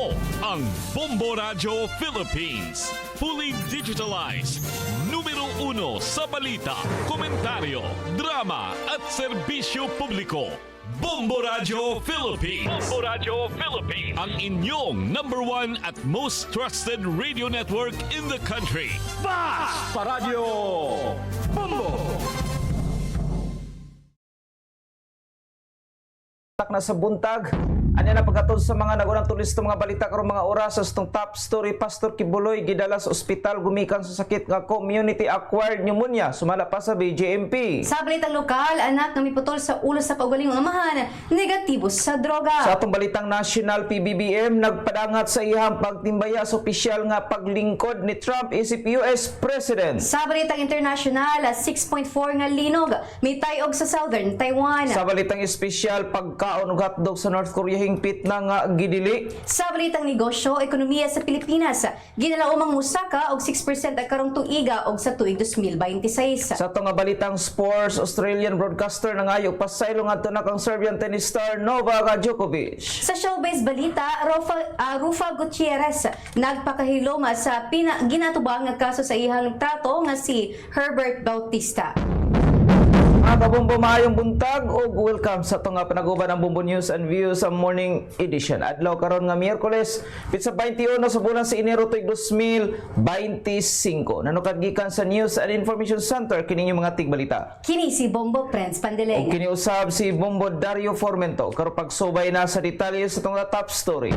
Ito ang Bombo Radio Philippines. Fully digitalized. Numero 1 sa balita, komentaryo, drama at serbisyo publiko. Bombo Radio Philippines. Bombo Radio Philippines. Ang inyong #1 at most trusted radio network in the country. Basta Radio Bombo! Na sa buntag, anya na pagkatod sa mga nagunang tulis ng mga balita karong mga oras sa itong top story. Pastor Kibuloy gidala sa ospital gumikan sa sakit nga community acquired pneumonia sumala pa sa BJMP. Sa balitang lokal, anak na miputol sa ulo sa kaugaling amahan, negatibo sa droga. Sa atong balitang national, PBBM nagpadangat sa iyang pagtimbaya sa opisyal nga paglingkod ni Trump isip US President. Sa balitang international, 6.4 nga linog may tayog sa southern Taiwan. Sa balitang espesyal, pagkaon og hotdog sa North Korea hingpit na nga gidili. Sa balitang negosyo, ekonomiya sa Pilipinas, ginala umang musaka og 6% ang karong tuiga og sa tuig 2026. Sa itong nga balitang sports, Australian broadcaster nangayo pasaylo ngadto na kang Serbian tennis star Novak Djokovic. Sa showbiz balita, Rufa Gutierrez nagpakahilom sa ginatubang nga kaso sa ihang trato nga si Herbert Bautista. Mga kabombo, maayong buntag o welcome sa itong panaguban ng Bombo News and Views sa morning edition. Adlaw karon nga Miyerkules, pitsa 21 sa bulan sa Enero tuig 2025. Nanukad gikan sa News and Information Center kini yung mga tigbalita. Kini si Bombo Prince O Pandeleng. kini usab si Bombo Dario Formento karon pagsubay na sa detalye sa itong top story.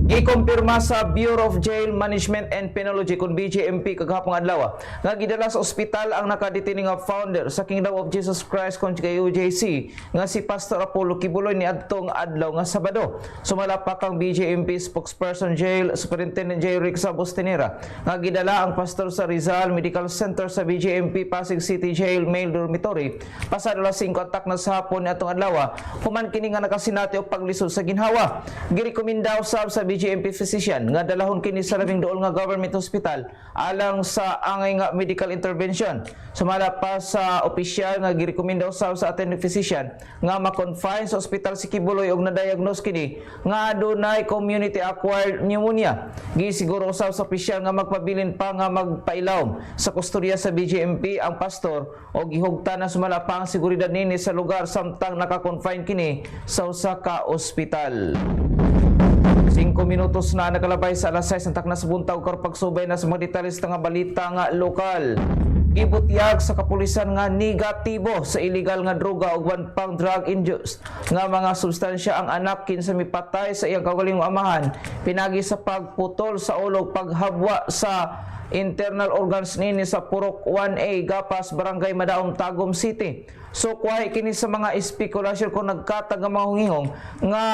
Ikumpirma sa Bureau of Jail Management and Penology kung BJMP kagahapong adlaw nga gidala sa ospital ang nakadetini nga founder sa Kingdom of Jesus Christ kung UJC nga si Pastor Apollo Kibuloy ni adtong adlaw nga Sabado. Sumala pa kang BJMP spokesperson jail Superintendent J. Rick Bustinera nga gidala ang pastor sa Rizal Medical Center sa BJMP Pasig City Jail Male Dormitory pasado alas 5 atak na sa hapon ni atong adlaw human kini nga nakasinati og paglisod sa ginhawa. Girekomenda usab sa BJMP physician nga dalahon kini sa labing duol nga government hospital alang sa angay nga medical intervention. Sumala pa sa opisyal nga girekomenda usab sa attending physician nga ma-confine sa ospital si Kibuloy og na-diagnose kini nga adunay community acquired pneumonia. Gisiguro usab sa opisyal nga magpabilin pa nga magpailawom sa kustodiya sa BJMP ang pastor og gihugtan na sumala pa ang seguridad nini sa lugar samtang naka-confine kini sa usa ka ospital. 5 minutos na nakalabay sa alas 6 ang takna sa buntag karon pagsubay na sa mga detalye nga balita nga lokal. Gibutyag sa kapulisan nga negatibo sa illegal nga droga ug one pang drug induced nga mga substansya ang anak kinsa mipatay sa iyang kaugalingong amahan pinagi sa pagputol sa ulo paghabwa sa internal organs nini sa Purok 1A Gapas Barangay Madaom Tagum City. So kuhay kini sa mga espekulasyon kung nagkatag nga mga hungihong nga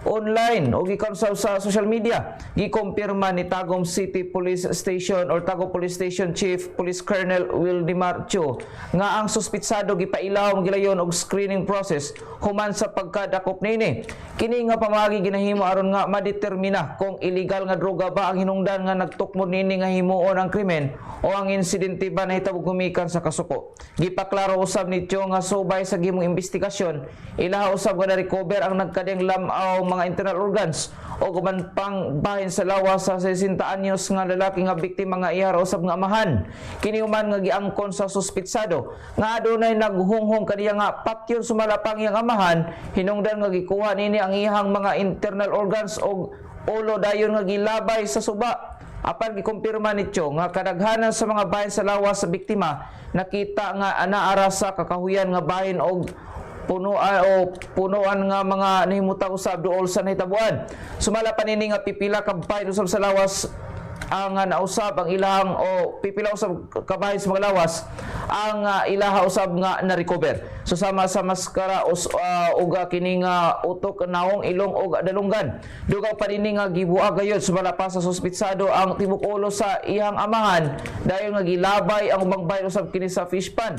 online o gikan sa social media. Gikumpirma ni Tagum City Police Station or Tagum Police Station Chief Police Colonel Wildemar Cho nga ang suspitsado gipailaw gilayon og screening process human sa pagkadakop nini. Kini nga pamagi ginahimo aron nga madetermina kung illegal nga droga ba ang hinungdan nga nagtukmod nini nga himuon ang krimen o ang insidente ba nahitabo gumikan sa kasuko. Gipaklaro usab ni Cho nga subay sa gimong investigasyon ilaha usab nga na-recover ang nagkadiyang lamaw mga internal organs o guman pang bahin sa lawas sa 60 anyos nga lalaki nga biktima nga ihara usab nga amahan. Kini human nga giangkon sa suspitsado nga adunay naghunghong kaniya nga patyon sumalapang iyang amahan hinungdan nga gikuha nini ang iyang mga internal organs og ulo dayon nga gilabay sa suba. Apan gikumpirma ni Cho nga kadaghanan sa mga bahin sa lawas sa biktima nakita nga anaara sa kakahuyan nga bahin og punuan nga mga nahimutang usab duol sa nahitabuan. Sumala pa nini nga pipila ka bahin usab sa lawas ang nausab ang ilahang o pipila usab kabahin sa mga lawas ang ilaha usab nga na-recover. So sama sa maskara uga kini nga utok naong ilong og dalunggan. Dugang pa nini nga gibuag gayud sumala pa sa suspitsado ang tibok ulo sa iyang amahan dayon nga gilabay ang ubang bahin usab kini sa fish pan.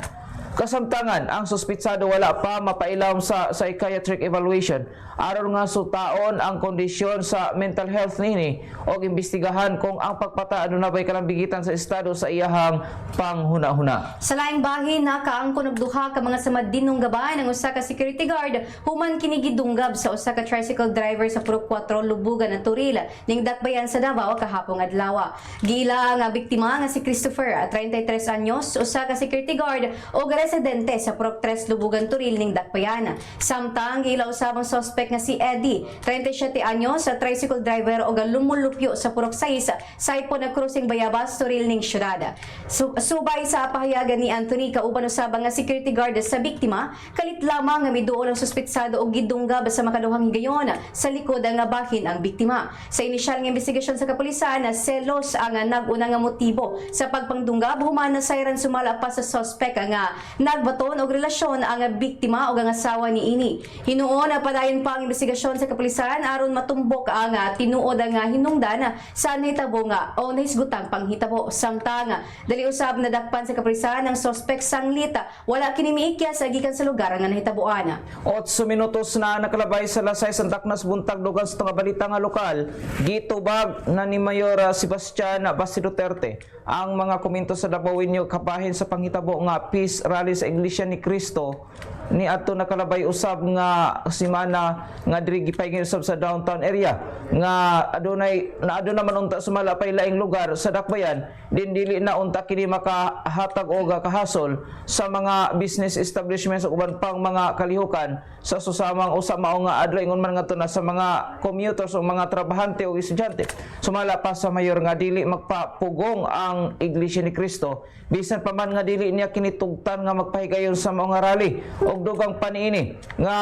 Kasamtangan, ang suspitsado wala pa mapailam sa psychiatric evaluation aron nga sutaon ang kondisyon sa mental health nini o imbestigahan kung ang pagpataano na ba'y kalambigitan sa estado sa iyahang panghuna-huna. Sa laing bahin, nakaangkon og duha ka mga samadinong gabay ng usa ka security guard human kini gidunggab sa usa ka tricycle driver sa Purok 4 Lubugan ng Turil ning Dakbayan sa Davao kahapong adlaw. Gila nga biktima nga si Christopher, 33 anyos, usa ka security guard o residente sa Purok 3 Lubugan Turil ning Dakbayan. Samtang gila usabang suspect nga si Eddie, 37 anyos, sa tricycle driver o lumulupyo sa Purok 6 sa ipon na cruising Bayabas Turil ning syudad. Subay sa pahayagan ni Anthony kauban usabang nga security guard sa biktima, kalit lamang nga miduol ang suspitsado og gidunggab sa makaduhang higayon sa likod nga bahin ang biktima. Sa inisyal nga investigasyon sa kapulisan, selos ang nag-una nga motibo sa pagpangdunggab human na sayran sumala pa sa suspect nga nagbaton og relasyon ang biktima og ang asawa ni ini. Hinuon na padayon pa ang investigasyon sa kapulisan aron matumbok ang tinuod nga hinungdan sa nahitabo nga o nahisgutang panghitabo. Samtang dali usab nadakpan sa kapulisan ang suspect sanglita wala kini miikya sa gikan sa lugar nga nahitaboan. 8 minutos na nakalabay sa Lasay, Santaknas, buntag dugang sa mga balita nga lokal. Gitubag na ni Mayor Sebastian Basi Duterte ang mga komento sa Davao kabahin sa panghitabo nga peace rally sa Iglesia ni Cristo ni ato nakalabay usab nga simana nga diri gipaingin usab sa downtown area nga adunay naman unta sumala pay laing lugar sa Dakbayan din dili na unta kini makahatag og kahasol sa mga business establishments ug uban pang mga kalihukan sa susamang usa mao nga adlaw ingon man ngadto na sa mga commuters o mga trabahante o estudyante. Sumala pa sa mayor nga dili magpapugong ang Iglesia ni Cristo bisan pa man nga dili niya kinitugtan nga magpahigayon sa mga rally og dugang paniini nga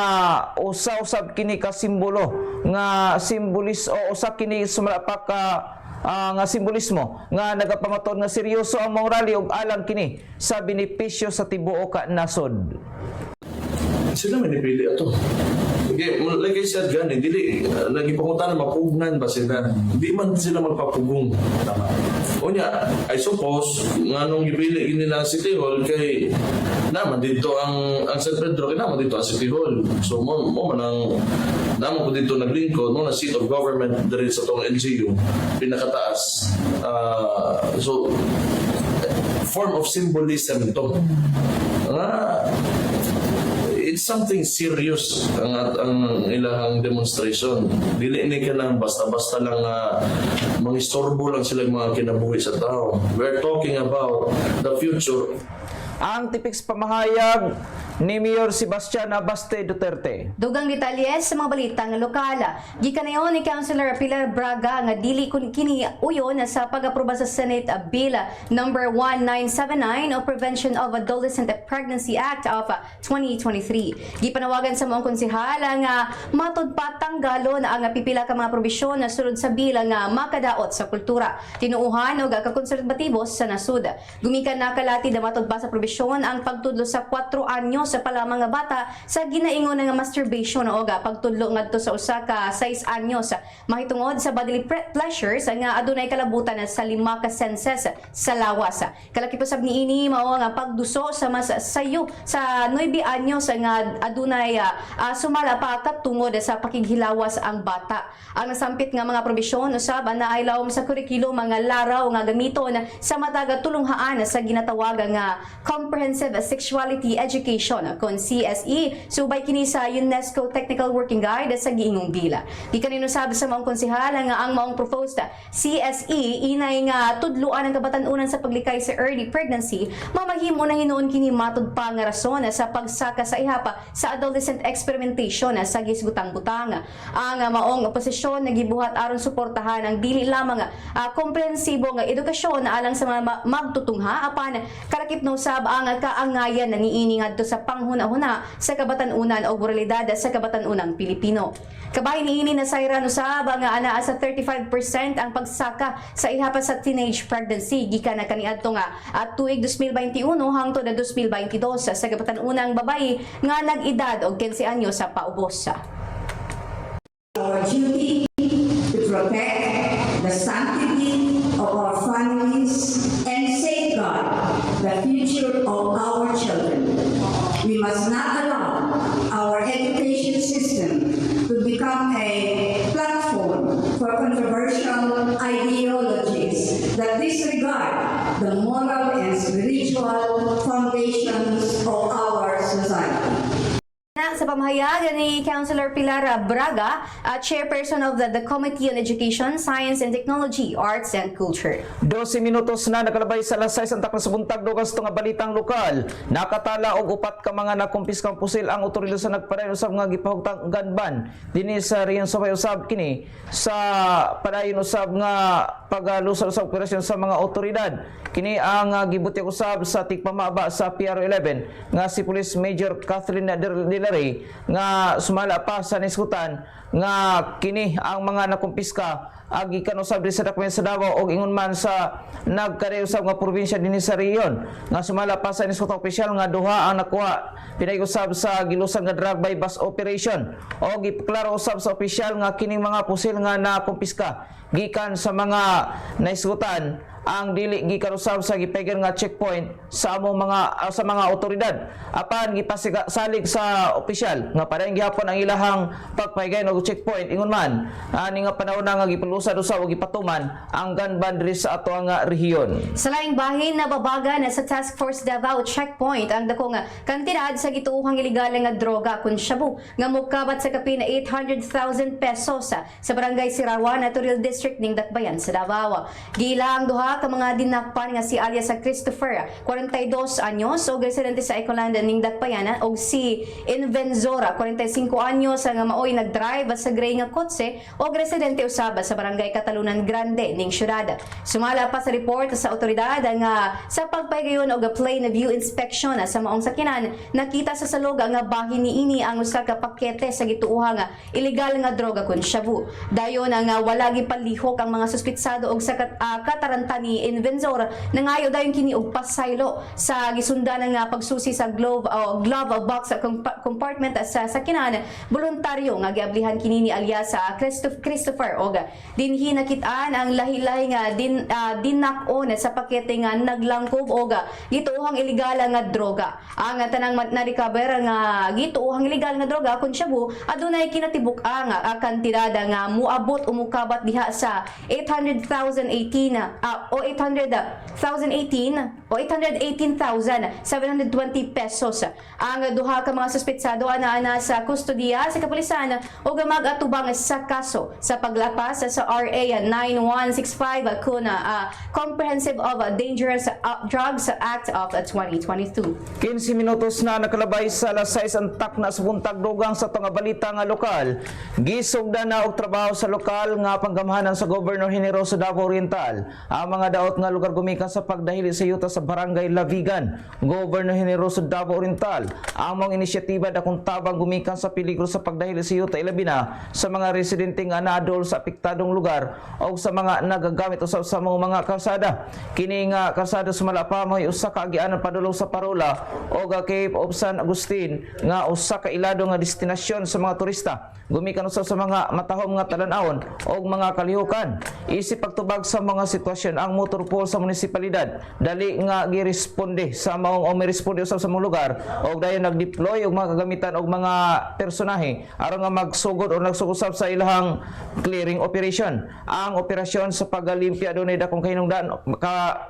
usa-usab kini ka simbolo nga simbolis o usa kini sumala pa ka nga simbolismo nga nagapamaton nga seryoso ang mga rally ug alang kini sa benepisyo sa tibuok ka nasod. Sila manipili ato. Okay, like I said gani, dili lagi pangutan mapugnan ba sila? Di man sila magpapugong. Tama. Unya, I suppose nganong gipili nila City Hall kay naman dito ang San Pedro kay naman dito ang City Hall. So mo man ang naman ko dito naglingkod mo na seat of government diri sa tong LGU pinakataas. So form of symbolism ito. It's something serious ang ilahang demonstration. Dili ni ka lang basta-basta lang mga istorbo lang sila mga kinabuhi sa tao. We're talking about the future. Ang tipiks pamahayag ni Mayor Sebastian Basi Duterte. Dugang detalye sa mga balita nga lokal. Gikanayon ni Councilor Pilar Braga nga dili kini uyon sa pag-aproba sa Senate Bill number 1979 o Prevention of Adolescent Pregnancy Act of 2023. Gipanawagan sa mga konsehal nga matud patanggalon ang pipila ka mga probisyon na sulod sa bill nga makadaot sa kultura. Tinuuhan og kakonserbatibo sa nasud. Gumikan nakalati na matud pa sa probisyon ang pagtudlo sa 4 anyos sa palamang nga bata sa ginaingon nga masturbation o pagtudlo ngadto sa usa ka 6 anyos mahitungod sa bodily pleasures nga adunay kalabutan sa 5 ka senses sa lawas. Kalaki pasab niini mao nga pagduso sa mas sayo sa 9 anyos nga adunay sumala pa katungod sa pakighilawas ang bata. Ang nasampit nga mga probisyon usab na ay lawom sa kurikulo mga laraw nga gamiton sa mataga tulunghaan sa ginatawag nga Comprehensive Sexuality Education kon CSE subay kini sa UNESCO Technical Working Guide sa giingong bila. Di kanino sabi sa maong konsehal nga ang maong proposed CSE inay nga tudluan ang kabatan-unan sa paglikay sa early pregnancy mamahimo na hinuon kini matud pa nga rason sa pagsaka sa ihapa sa adolescent experimentation sa gisbutang-butang. Ang maong oposisyon nagibuhat aron suportahan ang dili lamang komprehensibo nga edukasyon na alang sa mga magtutungha apan kalakip no sab ang kaangayan na niini ngadto sa panghuna-huna sa kabatan-unan o moralidad sa kabatan-unang Pilipino. Kabay niini na sayran usab nga anaa sa 35% ang pagsaka sa ihapa sa teenage pregnancy gikan na kaniadto nga at tuig 2021 hangtod na 2022 sa kabatan-unang babayi nga nag-edad og 15 anyo sa paubos. Our duty to protect the sanctity of our families and safeguard the future of our children. become a platform for controversial ideologies that disregard the moral and spiritual foundations of our society. Sa pamahayagan ni Councilor Pilar Braga, chairperson of the Committee on Education, Science and Technology, Arts and Culture. 12 minutos na nakalabay sa alas 6 ang takna sa buntag dugas nga balitang lokal. Nakatala og upat ka mga nakumpiskang pusil ang otoridad sa nagpadayon usab nga gipahugtang ganban dinhi sa riyon sa usab kini sa padayon usab nga pagalusad sa operasyon sa mga otoridad. Kini ang gibutyag usab sa tigpamaba sa PR11 nga si Police Major Kathleen Delary nga sumala pa sa niskutan nga kini ang mga nakumpiska agi kanusab sa Dakbayan sa Davao og ingon man sa nagkadayon-usab nga probinsya dinhi sa riyon nga sumala pa sa niskutan opisyal nga duha ang nakuha pinay-usab sa gilusan nga drug by bus operation og ipaklaro usab sa opisyal nga kining mga pusil nga nakumpiska gikan sa mga naisgutan ang dili gikan usab sa gipeger nga checkpoint sa among mga otoridad apan gipasigasalig sa opisyal nga padayon gihapon ang ilahang pagpahigayon og checkpoint ingon man ani nga panahon nga gipulusad usab og gipatuman ang gun ban diri sa ato nga rehiyon. Sa laing bahin nababaga na sa Task Force Davao checkpoint ang dako nga kantidad sa gituohang ilegal nga droga kun shabu nga mokabat sa kapin na 800,000 pesos sa barangay Sirawan at Turil District ning Dakbayan sa Davao. Gila ang duha ka mga dinakpan nga si alias sa Christopher 42 anyos o residente sa Ecolanda ning Dakbayan og si Invenzora 45 anyos nga maoy nagdrive sa gray nga kotse og residente usaba sa barangay Catalunan Grande ning syudad. Sumala pa sa report sa otoridad nga sa pagpahigayon og plain view inspection sa maong sakyanan nakita sa salog nga bahin niini ang usa ka pakete sa gituoha nga ilegal nga droga kun shabu. Dayon nga wala gipalihok ang mga suspitsado og sa kataranta ni Invenzor nangayo dayon kini og pasaylo sa gisundan nga pagsusi sa glove box compartment sa sakyanan voluntaryo nga giablihan kini ni alias sa Christopher og dinhi nakitaan ang lahi-lahi nga dinakon sa pakete nga naglangkob og gituohang ilegal nga droga. Ang tanang na-recover nga gituohang ilegal nga droga kun shabu adunay kinatibuk-ang kantidad nga muabot umukabat diha sa 818,720 pesos. Ang duha ka mga suspetsado ana sa kustodiya sa kapulisan ug mag-atubang sa kaso sa paglapas sa RA 9165 kun Comprehensive of Dangerous Drugs Act of 2022. 15 minutos na nakalabay sa alas 6 ang takna sa buntag dugang sa tong balita nga lokal. Gisugdan na og trabaho sa lokal nga panggamhanan sa Governor Generoso Davao Oriental ang mga daot nga lugar gumikan sa pagdahili sa yuta sa Barangay Lavigan, Governor Generoso Davao Oriental. Ang mga inisyatiba dakong tabang gumikan sa peligro sa pagdahili sa yuta ilabi na sa mga residente nga naadol sa apektadong lugar o sa mga nagagamit usab sa mga kalsada. Kini nga kalsada sumala pa may usa ka agianan padulong sa Parola o Cape of San Agustin nga usa ka ilado nga destinasyon sa mga turista. Gumikan usab sa mga matahom nga talan-awon o mga kalihukan. Isip pagtubag sa mga sitwasyon ang motor pool sa munisipalidad dali nga giresponde sa maong responde usab sa mga lugar og dayon nagdeploy og mga kagamitan og mga personahe aron nga magsugod o nagsugusab sa ilahang clearing operation. Ang operasyon sa paglimpya dunay dakong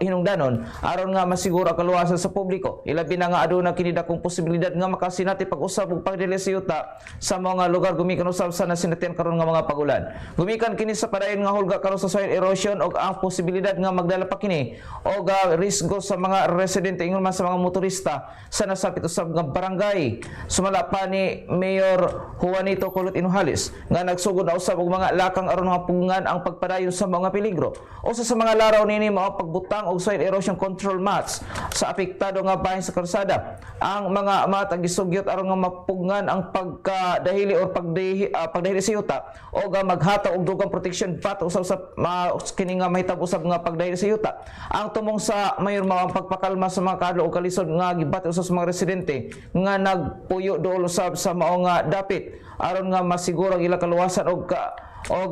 hinungdanon aron nga masiguro ang kaluwasan sa publiko. Ilabi na nga aduna kini dakong posibilidad nga makasinati pag-usab og pagdili sa yuta sa mga lugar gumikan usab sa nasinatian karon nga mga pagulan. Gumikan kini sa padayon nga hulga karon sa soil erosion og ang posibilidad nga magdala pa kini og risgo sa mga residente ingon man sa mga motorista sa nasapit usab nga barangay. Sumala pa ni Mayor Juanito Kulot Inuhalis nga nagsugod na usab og mga lakang aron nga pungan ang pagpadayon sa mga peligro. Usa sa mga laraw nini mao pagbutang og soil erosion control mats sa apektado nga bahin sa kalsada. Ang mga mat gisugyot aron nga mapungan ang pagkadahili o pagdahili sa yuta o maghatag og dugang protection pat usab sa kini nga mahitabo usab nga pagdahili sa yuta. Ang tumong sa mayor mao ang pagpakalma sa mga kadlo o kalisod nga gibati usab sa mga residente nga nagpuyo dool usab sa mao nga dapit aron nga masiguro ang ilang kaluwasan og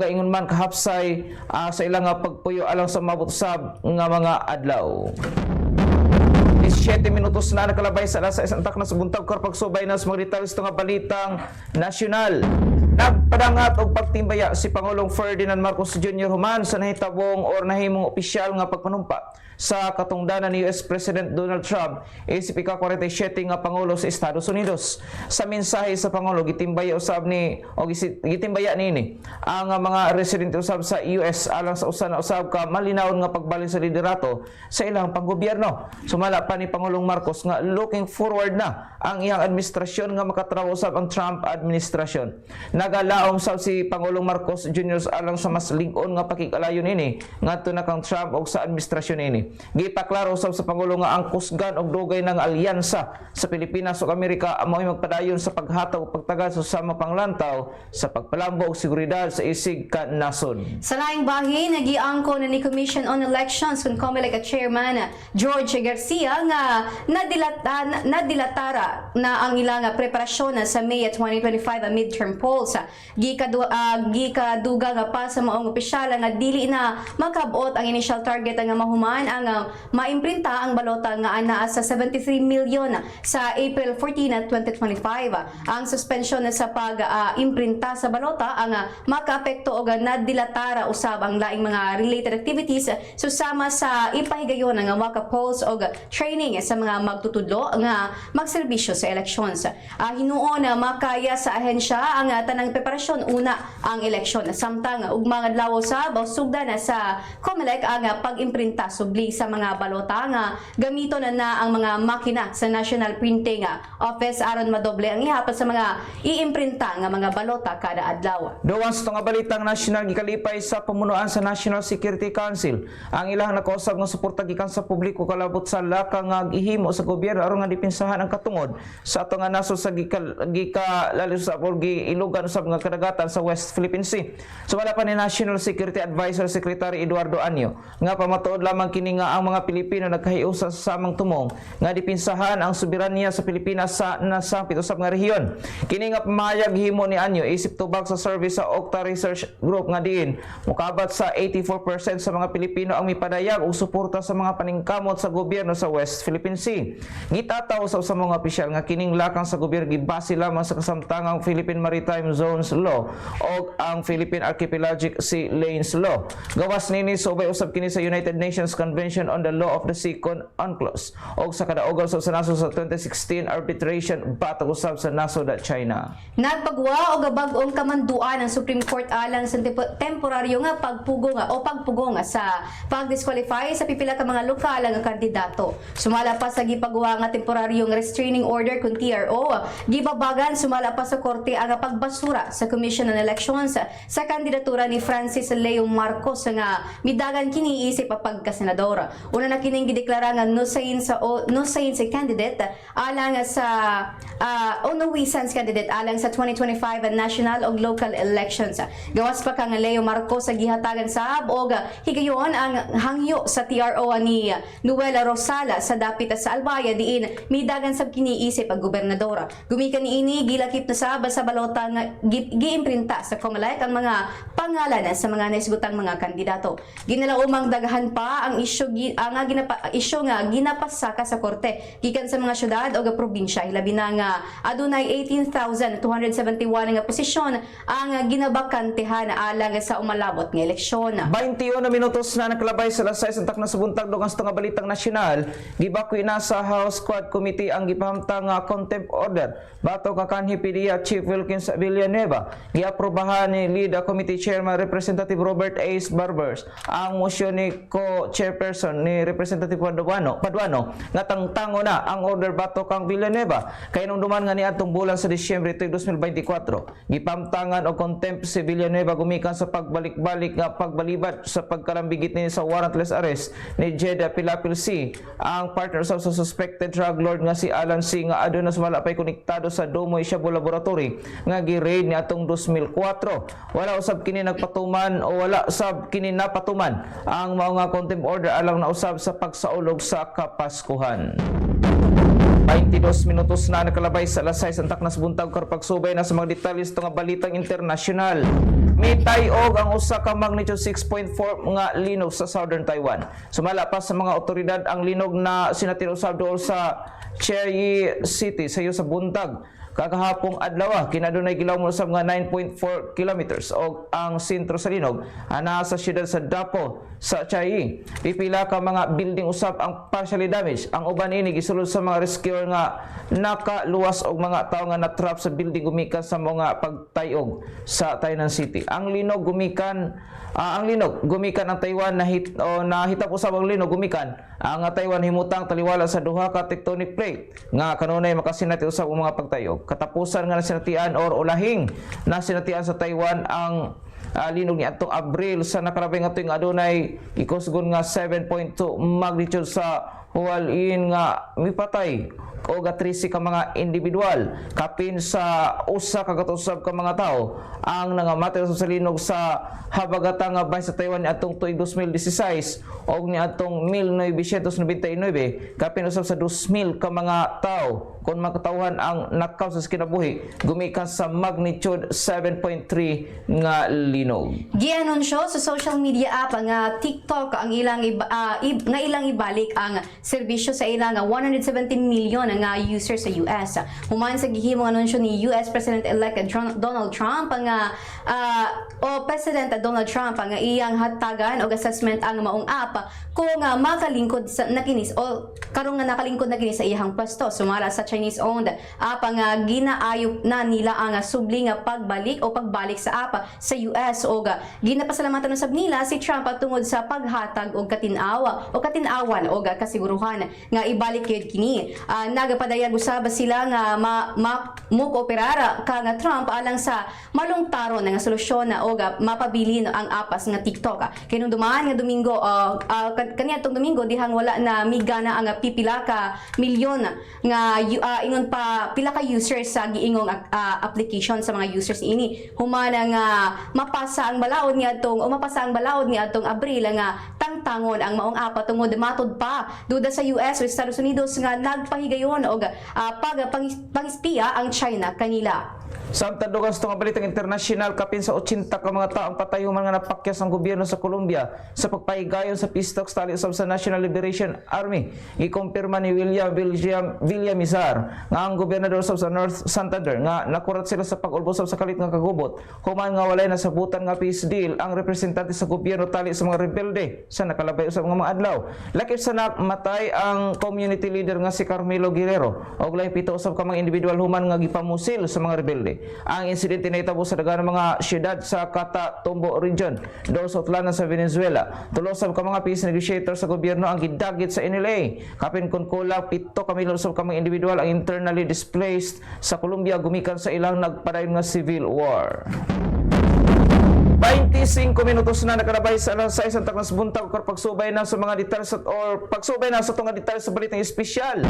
gaingon man kahapsay sa ilang nga pagpuyo alang sa mabot usab nga mga adlaw. 7 minutos na nakalabay sa alas 6 ang takna sa buntag pagsubay na sa mga detalye nga balitang nasyonal. Nagpadangat og pagtimbaya si Pangulong Ferdinand Marcos Jr. human sa nahitabong or nahimong opisyal nga pagpanumpa sa katungdanan ni US President Donald Trump isip ika-47 nga Pangulo sa Estados Unidos. Sa mensahe sa Pangulo, gitimbaya usab ni o gitimbaya nini ang mga residente usab sa US alang sa usa na usab ka malinawon nga pagbalik sa liderato sa ilang panggobyerno. Sumala pa ni Pangulong Marcos nga looking forward na ang iyang administrasyon nga makatrabaho usab ang Trump administrasyon. Nagalaom sab si Pangulong Marcos Jr. alang sa mas lig-on nga pakikalayon ini ngadto na kang Trump og sa administrasyon ini. Gipaklaro usab sa Pangulo nga ang kusgan og dugay ng alyansa sa Pilipinas ug Amerika amoy magpadayon sa paghatag ug pagtagad sa sama panglantaw sa pagpalambo og seguridad sa isig ka nasod. Sa laing bahin, nagiangko na ni Commission on Elections kung COMELEC at Chairman George Garcia nga nadilatara na ang ilang preparasyon sa May 2025 midterm polls. Gikaduga nga pa sa maong opisyal nga dili na makabot ang initial target nga mahuman ang maimprinta ang balota nga anaa sa 73 million sa April 14, 2025. Ang suspension sa pag-imprinta sa balota ang makaapekto og nadilatara usab ang laing mga related activities susama sa ipahigayon nga waka polls og training sa mga magtutudlo nga magserbisyo sa elections. Hinuon na makaya sa ahensya ang tanang preparasyon una ang eleksyon samtang ug mga adlaw usab sugdan sa COMELEC ang pag-imprinta subli sa mga balota nga gamito na ang mga makina sa National Printing Office aron madoble ang ihapon sa mga iimprinta nga mga balota kada adlaw. Duwan sa nga balitang nasyonal gikalipay sa pamunuan sa National Security Council ang ilang nakausab nga suporta gikan sa publiko kalabot sa laka nga gihimo sa gobyerno aron nga dipinsahan ang katungod sa ato nga nasod sa gikalalis sa giilugan usab nga kadagatan sa West Philippine Sea. Sumala pa ni National Security Advisor Secretary Eduardo Anyo nga pamatuod lamang kini nga ang mga Pilipino nagkahiusa sa samang tumong nga dipinsahan ang soberanya sa Pilipinas sa nasangpit usab nga rehiyon. Kini nga pamayag himo ni Anyo isip tubag sa survey sa Okta Research Group nga diin mukabat sa 84% sa mga Pilipino ang mipadayag og suporta sa mga paningkamot sa gobyerno sa West Philippine Sea. Gitataw sa mga opisyal nga kining lakang sa gobyerno gibase lamang sa kasamtangang Philippine Maritime Zones Law o ang Philippine Archipelagic Sea Lanes Law. Gawas nini subay usab kini sa United Nations Convention on the Law of the Sea UNCLOS o sa kadaogan sa nasod sa 2016 arbitration batag usab sa nasod at China. Nagpagwa og bag-ong kamanduan ang Supreme Court alang sa temporaryo nga pagpugong sa pag-disqualify sa pipila ka mga lokal nga kandidato. Sumala pa sa gipagwa nga temporaryong restraining order kun TRO, gibabagan sumala pa sa korte ang pagbasura sa Commission on Elections sa kandidatura ni Francis Leo Marcos nga midagan kini isip pagkasenador. Una na kining gideklara nga no science candidate alang sa no wisans candidate alang sa 2025 national o local elections. Gawas pa kang Leo Marcos sa gihatagan sa og higayon ang hangyo sa TRO ni Noela Rosala sa dapit sa Albaya diin midagan sab kiniisip ang gobernadora. Gumikan niini gilakip na sa balota nga giimprinta sa COMELEC ang mga pangalan sa mga naisgutang mga kandidato. Ginalaumang daghan pa ang isyu nga ginapasaka sa korte gikan sa mga syudad o probinsya hilabi na nga adunay 18,271 nga posisyon ang ginabakantehan alang sa umalabot nga eleksyon. 21 minutos na nakalabay sa alas 6 antak na sa buntag dugang sa balitang nasyonal. Gibakoy na sa House Quad Committee ang gipahamtang contempt order bato kakanhi PDEA Chief Wilkins Villanueva. Giaprobahan ni Lead Committee Chairman Representative Robert Ace Barbers ang motion ni co-chairperson ni Representative Paduano nga tangtango na ang order bato kang Villanueva kay nung duman nga niadtong bulan sa Disyembre 2024 gipamtangan og contempt si Villanueva gumikan sa pagbalik-balik nga pagbalibad sa pagkalambigit ni sa warrantless arrest ni Jeddah Pilapil C ang partner sa suspected drug lord nga si Alan C nga aduna wala pay konektado sa Domoy Shabu Laboratory nga gi-raid ni atong 2004. Wala usab kini nagpatuman o wala sab kini napatuman ang mga contempt order alang na usab sa pagsaulog sa Kapaskuhan. 22 minutos na nakalabay sa alas 6 antak na sa buntag karpagsubay na sa mga detalles nga balitang internasyonal. Mitay og ang usa ka magnitude 6.4 nga linog sa Southern Taiwan. Sumala pa sa mga otoridad ang linog na sinatir usab dool sa Cherry City sa iyo sa buntag. Kagahapong adlaw kinadunay gilaw mo usab nga 9.4 kilometers og ang sentro sa linog ana sa siyudad sa Dapo sa Chiayi. Pipila ka mga building usab ang partially damaged. Ang uban ini gisulod sa mga rescuer nga nakaluwas og mga tawo nga na-trap sa building gumikan sa mga pagtayog sa Tainan City. Ang linog gumikan ang Taiwan nahitap usab ang linog gumikan ang Taiwan himutang taliwala sa duha ka tectonic plate nga kanunay makasinati usab ang mga pagtayog. Katapusan nga nasinatian or ulahing nasinatian sa Taiwan ang linog ni atong Abril sa nakarabay nga tuig adunay ikusgon nga 7.2 magnitude sa huwalin nga mipatay o 13 ka mga individual kapin sa usa ka katusab ka mga tao ang nangamatay sa linog sa habagata nga bahin sa Taiwan ni atong tuig 2016 og ni atong 1999 kapin usab sa 2,000 ka mga tao kung makatawhan ang nakaw sa kinabuhi gumikan sa magnitude 7.3 nga linog. Gianunsyo sa social media app nga TikTok ang ilang ilang ibalik ang serbisyo sa ilang 117 million nga user sa US. Human sa gihimong anunsyo ni US President-elect Donald Trump nga President Donald Trump nga iyang hatagan og assessment ang maong app kung makalingkod sa nakinis o karong nga nakalingkod na kini sa iyang pwesto sumala sa Chinese-owned app nga ginaayop na nila ang subli nga pagbalik sa app sa US o ginapasalamatan usab nila si Trump tungod sa paghatag og katin-awan o kasiguruhan nga ibalik gyud kini. Nagapadayag usab sila nga mukooperara ka nga Trump alang sa malungtaron nga solusyon o mapabilin ang apps nga TikTok. Kinung dumaan nga Domingo kaniadtong Domingo dihang wala na migana ang pipila ka milyon nga ingon pa pila ka users sa giingong application sa mga users ini humana nga mapasa ang balaod ni atong Abril nga tangtangon ang maong app tungod matud pa duda sa US o Estados Unidos nga nagpahigayon og pangispiya ang China kanila. Samtang dugang sa balitang internasyonal kapin sa 80 ka mga taong patay human nga napakyas ang gobyerno sa Colombia sa pagpahigayon sa peace talks tali usab sa National Liberation Army. Gikumpirma ni Villamizar nga ang gobernador usab sa North Santander nga nakurat sila sa pag-ulbo sa kalit nga kagubot human nga walay nasabutan nga peace deal ang representante sa gobyerno tali sa mga rebelde sa nakalabay usab nga mga adlaw. Lakip sa namatay ang community leader nga si Carmelo Guerrero og lahi pito usab ka mga individual human nga gipamusil sa mga rebelde. Ang insidente na itabo sa daghang mga syudad sa Catatumbo region do sa utlanan sa Venezuela. Tulo sa mga peace negotiator sa gobyerno ang gidagit sa NLA. Kapin kun kulang 7 ka milyon sa mga individual ang internally displaced sa Colombia gumikan sa ilang nagpadayon nga civil war. 25 minutos na nakalabay sa alas 6 ang taknas buntag o pagsubay na sa mga details pagsubay na sa itong details sa balitang espesyal.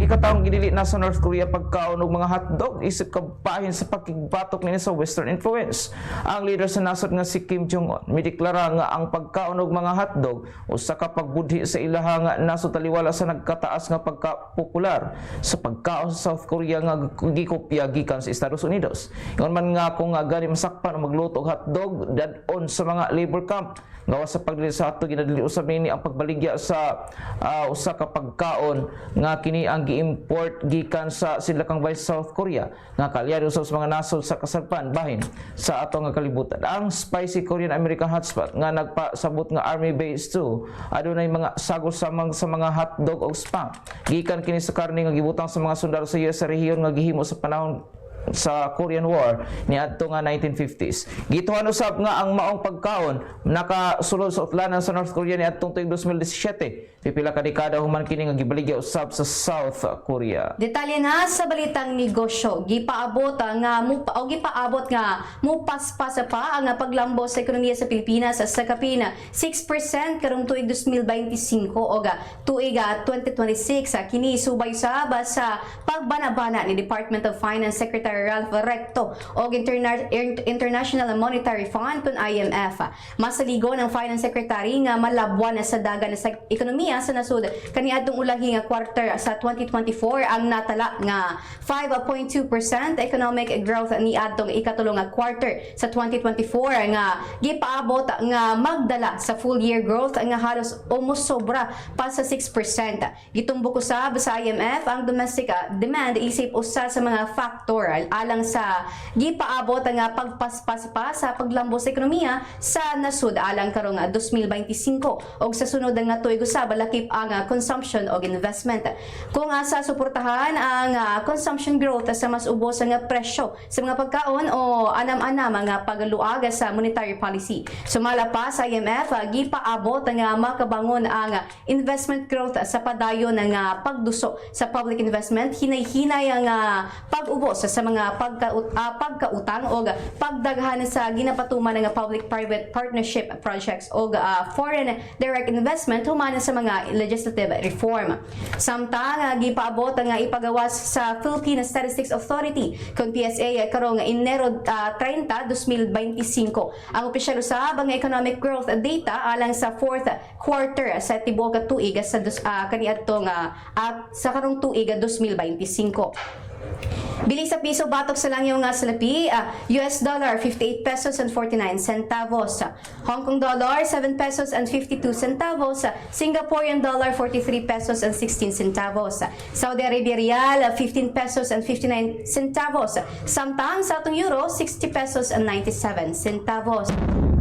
Ikataong ginili na sa North Korea pagkaon og mga hotdog isip kabahin sa pagkigbatok nila sa Western influence. Ang leader sa nasod nga si Kim Jong-un mideklara nga ang pagkaon og mga hotdog usa ka pagbudhi sa ilaha nga nasod taliwala sa nagkataas nga pagkapopular sa pagkaon sa South Korea nga gikopya gikan sa Estados Unidos. Ingon man nga kung gani masakpan ang magluto og hotdog dadon sa mga labor camp gawas sa pagdili sa hotdog ginadili usab nini ang pagbaligya sa usa ka pagkaon nga kini ang gi-import gikan sa Sidlakang Bay South Korea nga kaalyado usab sa mga nasod sa kasadpan bahin sa ato nga kalibutan. Ang spicy Korean American hotspot nga nagpasabot nga Army Base 2 adunay mga sagol sa mga hotdog og spam gikan kini sa karne nga gibutang sa mga sundalo sa US sa rehiyon nga gihimo sa panahon sa Korean War ni adto nga 1950s. Gituhan usab nga ang maong pagkaon nakasulod sa utlanan sa North Korea ni adtong tuig 2017. Pipila ka dekada human kini nga gibaligya usab sa South Korea. Detalye na sa balitang negosyo, gipaabot nga mupaspas pa ang paglambo sa ekonomiya sa Pilipinas sa kapin 6% karong tuig 2025 o tuig 2026 kini subay sa pagbana-bana ni Department of Finance Secretary Secretary Ralph Recto o International Monetary Fund kun IMF. Masaligo ng Finance Secretary nga malabwan na sa dagan sa ekonomiya sa nasud kaniadtong ulahi nga quarter sa 2024 ang natala nga 5.2% economic growth ni adtong ikatulong nga quarter sa 2024 nga gipaabot nga magdala sa full year growth nga halos almost sobra pa sa 6%. Gitumbok usab sa IMF ang domestic demand isip usa sa mga factor alang sa gipaabot nga pagpaspas pa sa paglambo sa ekonomiya sa nasud alang karong 2025 og sa sunod nga tuig usab lakip ang consumption og investment. Kung asa suportahan ang consumption growth sa mas ubos nga presyo sa mga pagkaon o anam-anam nga pagluag sa monetary policy. Sumala pa sa IMF gipaabot nga makabangon ang investment growth sa padayon nga pagduso sa public investment hinay-hinay ang pag-ubos sa mga pagkautang o pagdaghan sa ginapatuman nga public-private partnership projects o foreign direct investment human sa mga legislative reform. Samtang gipaabot nga ipagawas sa Philippine Statistics Authority kung PSA karong Enero 30, 2025 ang opisyal usab nga economic growth data alang sa fourth quarter sa tibuok tuig sa kaniadtong sa karong tuig 2025. Bili sa piso batok sa langyaw nga salapi, US dollar 58 pesos and 49 centavos, Hong Kong dollar 7 pesos and 52 centavos, Singaporean dollar 43 pesos and 16 centavos, Saudi Arabia rial 15 pesos and 59 centavos, samtang sa atong euro 60 pesos and 97 centavos.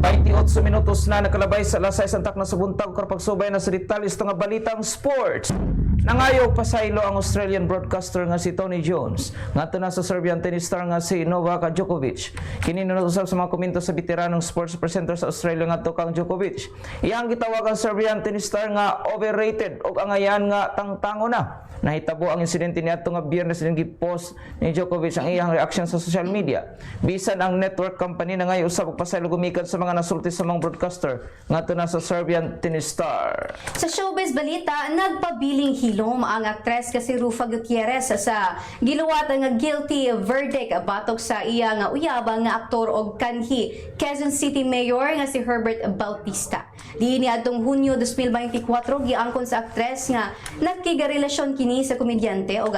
28 minutos na nakalabay sa alas 6 antak na sa buntag kar pagsubay na sa detalye sa nga balitang sports. Nangayo pasaylo ang Australian broadcaster nga si Tony Jones ngadto na sa Serbian tennis star nga si Novak Djokovic. Kini usab sa mga komento sa veteranong sports presenter sa Australia ngadto kang Djokovic. Iyang gitawag ang Serbian tennis star nga overrated ug angayan nga tangtango na. Nahitabo ang insidente niadto nga Biyernes ning gipost ni Djokovic ang iyang reaction sa social media. Bisan ang network company na ngayon usab og pasaylo gumikan sa mga nasulti sa mga broadcaster ngadto na sa Serbian tennis star. Sa showbiz balita, nagpabiling hilom ang aktres kasi Rufa Gutierrez sa giluwat nga guilty verdict batok sa iya nga uyabang nga aktor og kanhi Quezon City Mayor nga si Herbert Bautista. Diini adtong Hunyo 2024 giangkon sa aktres nga nagkigarelasyon kini sa komedyante o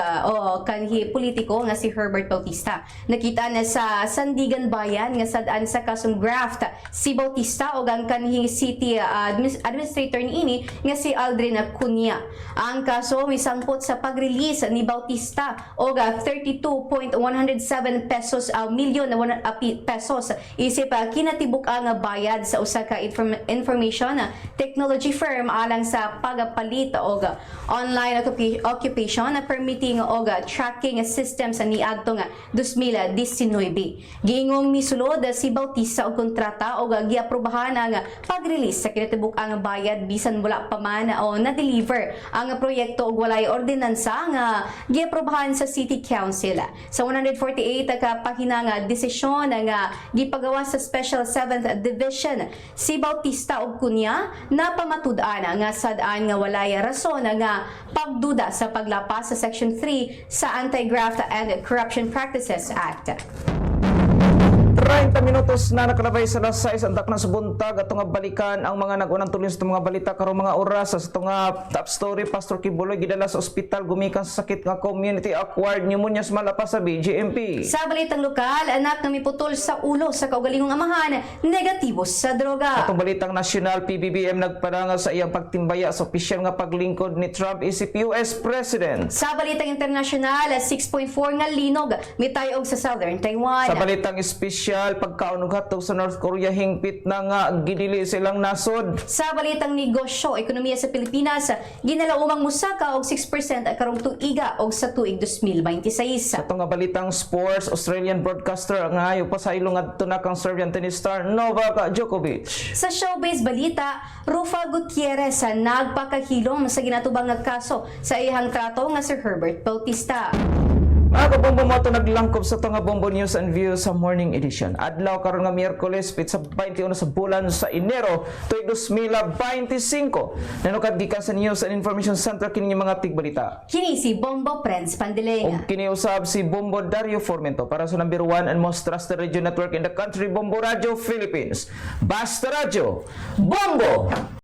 kanhi politiko nga si Herbert Bautista. Nakita na sa Sandigan Bayan nga sadaan sa kasong graft si Bautista o ang kanhi city administrator niini nga si Aldrin Cunha. Ang kaso misangpot sa pag-release ni Bautista o 32.107 pesos milyon na pesos isip kinatibuk ang bayad sa usa ka information technology firm alang sa pagpalit og online occupation na permitting og tracking systems ni adtong 2019. Giingong misulod si Bautista og kontrata og giaprobahan ang pag-release sa kinatibuk ang bayad bisan wala pa man o na-deliver ang proyekto og walay ordinansa nga giaprobahan sa City Council. Sa 148 ka pahina nga desisyon nga gipagawa sa Special 7th Division si Bautista og Cunha napamatud-an nga sadaan nga walay rason nga pagduda sa paglapas sa Section 3 sa Anti-Graft and Corruption Practices Act. 30 minutos na nakalabay sa alas 6 antak na sa buntag at nga balikan ang mga nagunang tuloy sa mga balita karong mga oras sa nga top story. Pastor Kibuloy gidala sa ospital gumikan sa sakit nga community acquired pneumonia sa malapas sa BGMP. Sa balitang lokal, anak nga miputol sa ulo sa kaugalingong amahan, negatibo sa droga. Atong balitang nasyonal, PBBM nagparangal sa iyang pagtimbaya sa opisyal nga paglingkod ni Trump isip US President. Sa balitang internasyonal, 6.4 nga linog mitayog sa Southern Taiwan. Sa balitang espesyal, pagkaon ug hatog sa North Korea hingpit na nga gidili silang nasod. Sa balitang negosyo, ekonomiya sa Pilipinas, ginalaumang musaka og 6% karong tuiga og sa tuig 2026. Sa nga balitang sports, Australian broadcaster ang ngayo pasaylo ngadto na kang Serbian tennis star Novak Djokovic. Sa showbiz balita, Rufa Gutierrez nagpakahilom sa ginatubang nga kaso sa iyang trato nga si Herbert Bautista. Mga kabombo mo ito naglangkob sa ito nga Bombo News and Views sa morning edition. Adlaw karon nga Miyerkules, pizza 21 sa bulan sa Enero, tuig 2025. Nanukad gikan sa News and Information Center kini mga tigbalita. Kini si Bombo Prince Pandilenga. Og kiniusab si Bombo Dario Formento para sa number 1 and most trusted radio network in the country, Bombo Radio Philippines. Basta Radio, Bombo!